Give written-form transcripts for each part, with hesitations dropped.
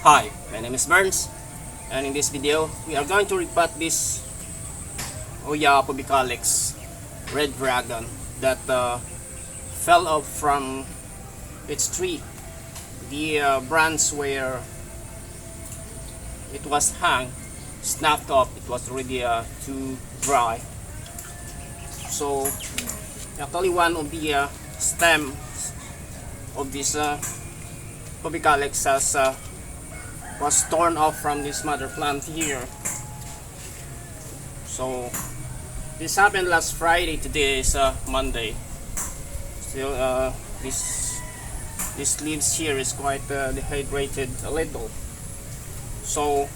Hi, my name is Vernz, and in this video we are going to repot this Hoya Pubicalyx red dragon that fell off from its tree. The branch where it was hung snapped off. It was already too dry. So actually one of the stems of this Pubicalyx was torn off from this mother plant here. So this happened last Friday. Today is Monday. Still this leaves here is quite dehydrated a little. So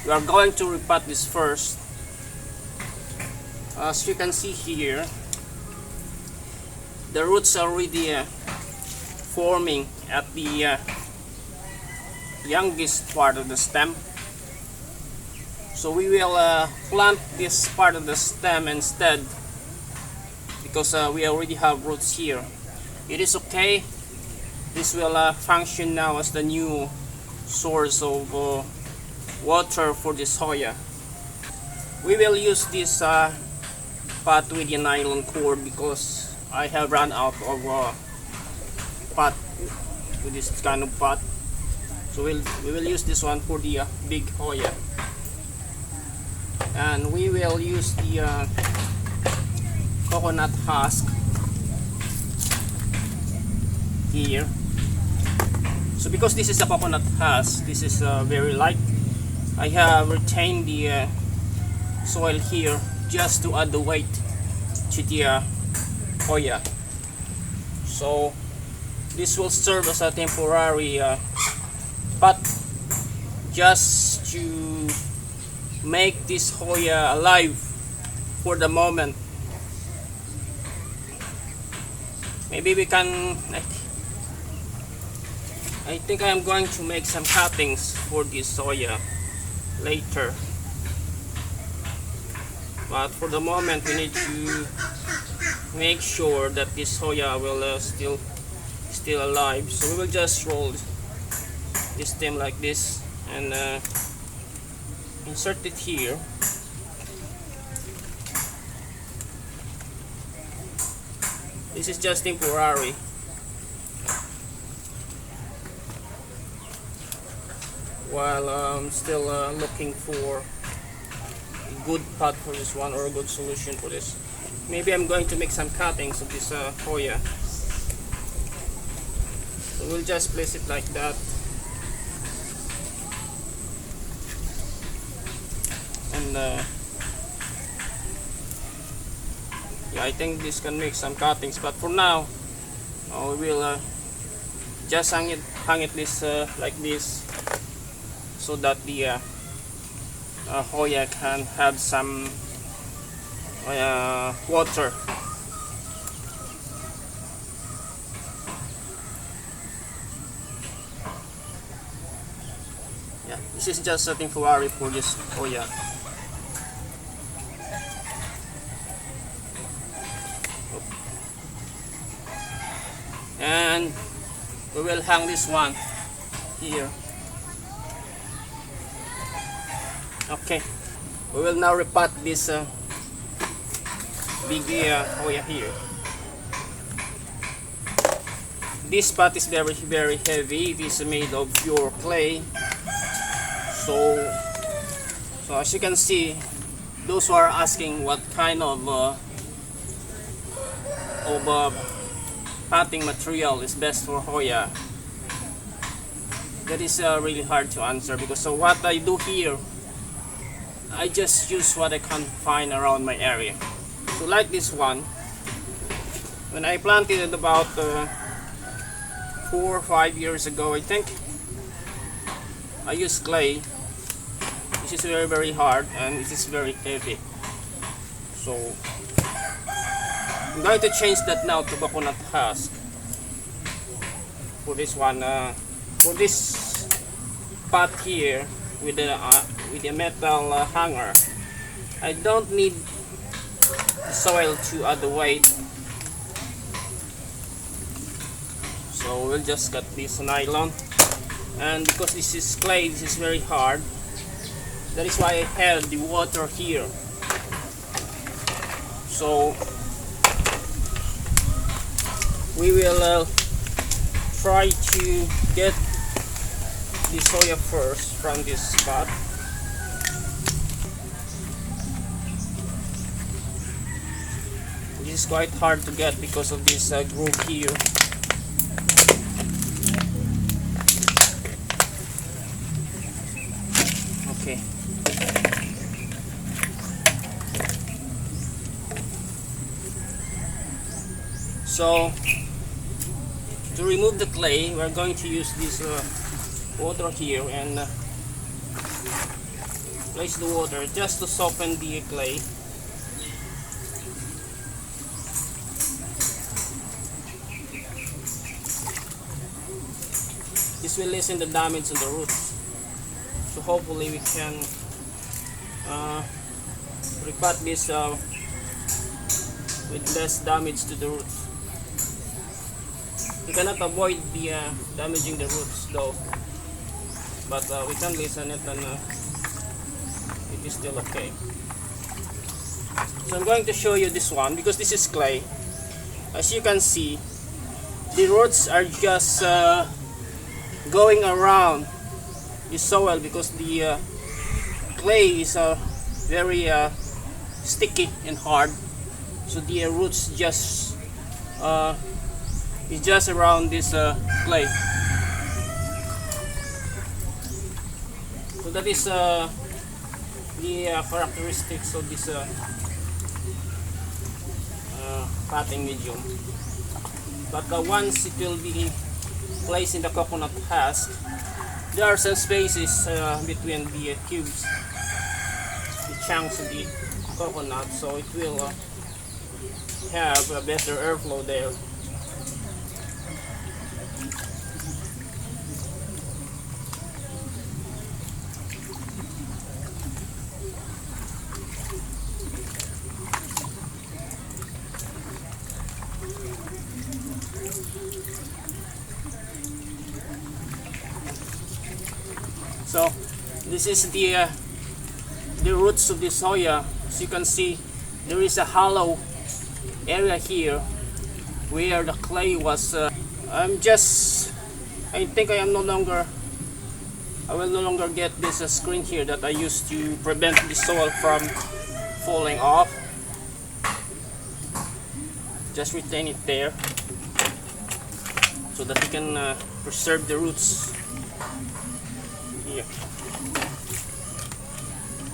we are going to repot this first. As you can see here, the roots are already forming at the youngest part of the stem. So we will plant this part of the stem instead, because we already have roots here. It is okay. This will function now as the new source of water for this Hoya. We will use this pot with a nylon cord because I have run out of pot with this kind of pot. So we will use this one for the big Hoya, and we will use the coconut husk here. So because this is a coconut husk, this is very light. I have retained the soil here just to add the weight to the Hoya. So this will serve as a temporary pot just to make this Hoya alive for the moment. Maybe we can, I think I am going to make some cuttings for this Hoya later, but for the moment we need to make sure that this Hoya will still alive. So we will just roll this stem like this and insert it here. This is just temporary. While I'm still looking for a good pot for this one, or a good solution for this. Maybe I'm going to make some cuttings of this Hoya. So we'll just place it like that. And yeah, I think this can make some cuttings, but for now we will just hang it this like this, so that the Hoya can have some water. Yeah, this is just a temporary for this Hoya. And we will hang this one here. Okay, we will now repot this big Hoya here. This pot is very heavy. It is made of pure clay. So as you can see, those who are asking what kind of potting material is best for Hoya, that is really hard to answer, because what I do here, I just use what I can find around my area. So like this one, when I planted it about 4 or 5 years ago, I think, I used clay. This is very hard and it is very heavy. So I'm going to change that now to coconut husk for this one. For this pot here with the metal hanger, I don't need the soil to add the weight. So we'll just cut this nylon and because this is clay, this is very hard. That is why I held the water here. So we will try to get the soya first from this spot. This is quite hard to get because of this groove here. Okay. So to remove the clay, we're going to use this water here and place the water just to soften the clay. This will lessen the damage on the roots, so hopefully we can repot this with less damage to the roots. We cannot avoid the damaging the roots though, but we can lessen it and it is still okay. So I'm going to show you this one because this is clay. As you can see, the roots are just going around the soil because the clay is very sticky and hard, so the roots just is just around this clay. So that is the characteristics of this potting medium. But once it will be placed in the coconut husk, there are some spaces between the cubes, the chunks of the coconut, so it will have a better airflow there. So this is the roots of the soya. As you can see, there is a hollow area here where the clay was. I think I will no longer get this screen here that I used to prevent the soil from falling off. Just retain it there so that we can preserve the roots. Here.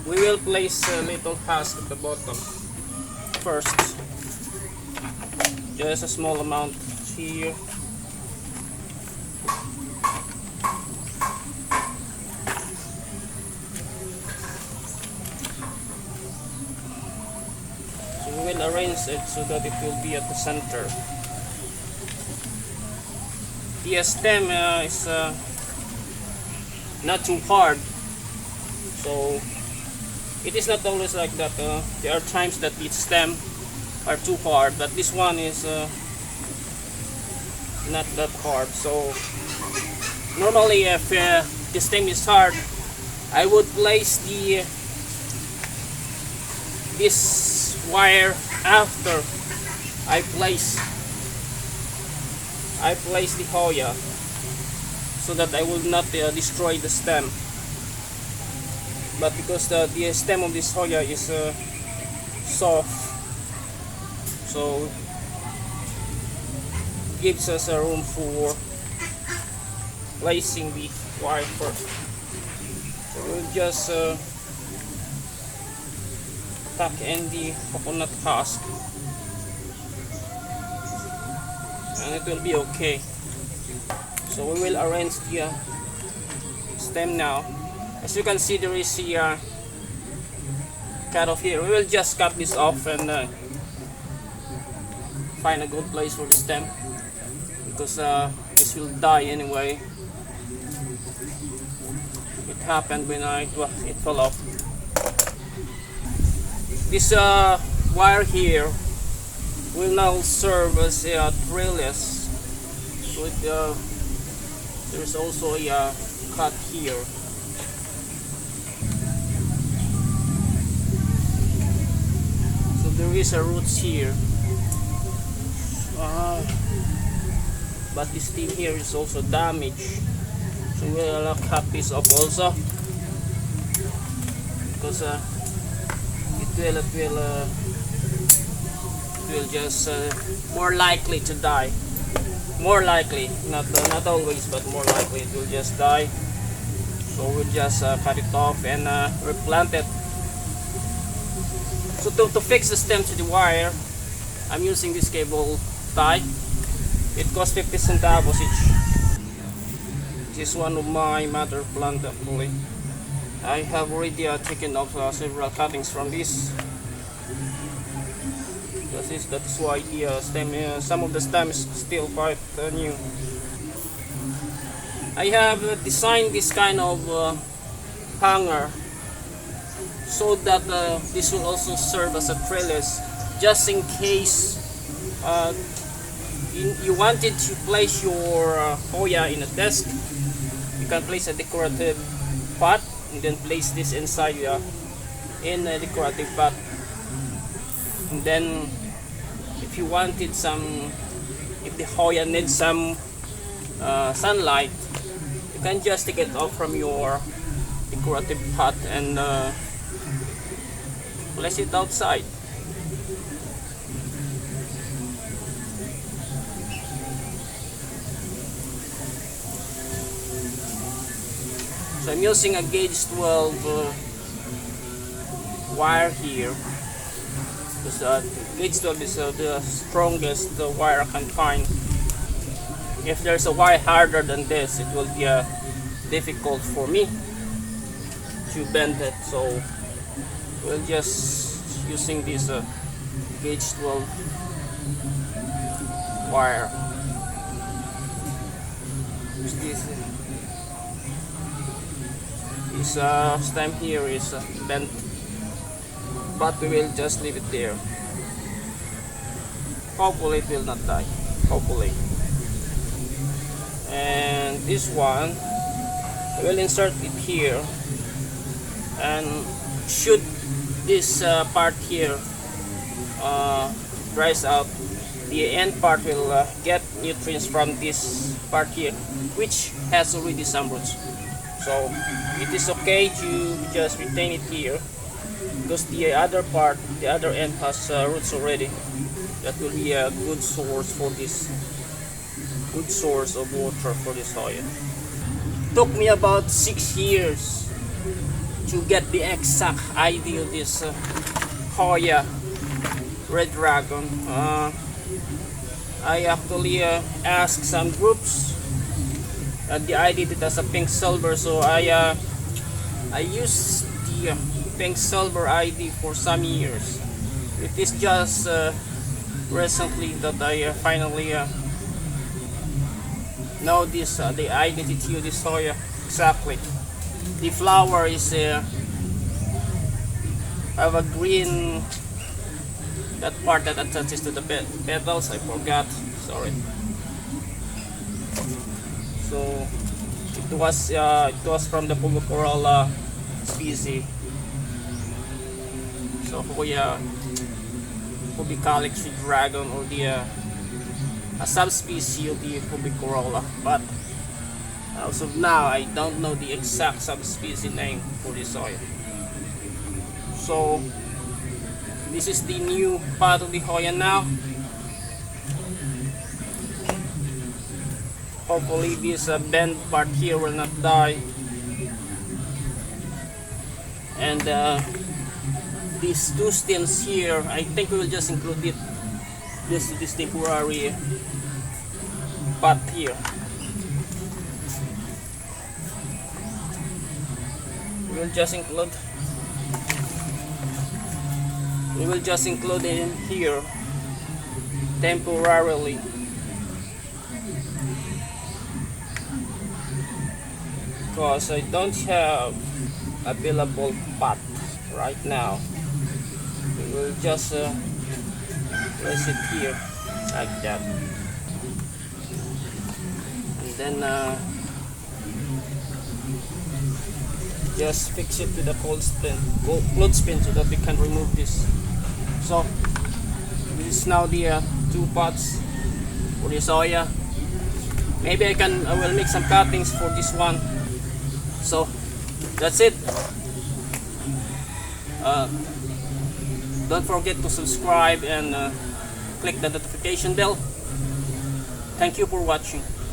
We will place a little husk at the bottom first, just a small amount here. So we will arrange it so that it will be at the center. The stem is not too hard, so it is not always like that. There are times that the stem are too hard, but this one is not that hard. So normally if the stem is hard, I would place this wire after I place the Hoya, so that I will not destroy the stem. But because the stem of this Hoya is soft, so it gives us a room for placing the wire first. So we'll just tuck in the coconut husk and it will be okay. So we will arrange the stem now. As you can see, there is a cut off here. We will just cut this off and find a good place for the stem, because this will die anyway. It happened when it fell off. This wire here will now serve as a trellis. So there is also a cut here. So there is a roots here. But this thing here is also damaged. So we'll cut this off also, because it will just more likely to die. More likely, not always, but more likely it will just die. So we'll just cut it off and replant it. So to fix the stem to the wire, I'm using this cable tie. It costs 50 centavos each. This is one of my mother plant actually. I have already taken off several cuttings from this. That is why the stem, some of the stem is still quite new. I have designed this kind of hanger so that this will also serve as a trellis, just in case you wanted to place your Hoya in a desk. You can place a decorative pot and then place this inside in a decorative pot. And then if you wanted if the Hoya needs some sunlight, you can just take it off from your decorative pot and place it outside. So I'm using a gauge 12 wire here, because gauge 12 is the strongest wire I can find. If there's a wire harder than this, it will be difficult for me to bend it. So we're just using this gauge 12 wire. This stem here is bent, but we will just leave it there. Hopefully it will not die. Hopefully. And this one, I will insert it here, and should this part here dries out, the end part will get nutrients from this part here, which has already some roots. So it is okay to just retain it here, because the other part, the other end has roots already. That will be a good source for this, good source of water for this Hoya. Took me about 6 years to get the exact idea of this Hoya Red Dragon. I actually asked some groups. The ID it has a pink silver, so I used the pink silver ID for some years. It is just recently that I finally know this the identity of this Hoya exactly. The flower is have a green, that part that attaches to the petals. I forgot. Sorry. So it was from the pubicorolla species. So Hoya Pubicalyx dragon, or the a subspecies of the pubicorolla. But as of now, I don't know the exact subspecies name for this Hoya. So this is the new part of the Hoya now. Hopefully this bent part here will not die, and these two stems here, I think we will just include it, this temporary pot here. We will just include it in here temporarily. Because I don't have available pot right now. We will just place it here like that, and then just fix it with a clothespin so that we can remove this. So this is now the two pots for the soya. Maybe I will make some cuttings for this one. So that's it. Don't forget to subscribe and click the notification bell. Thank you for watching.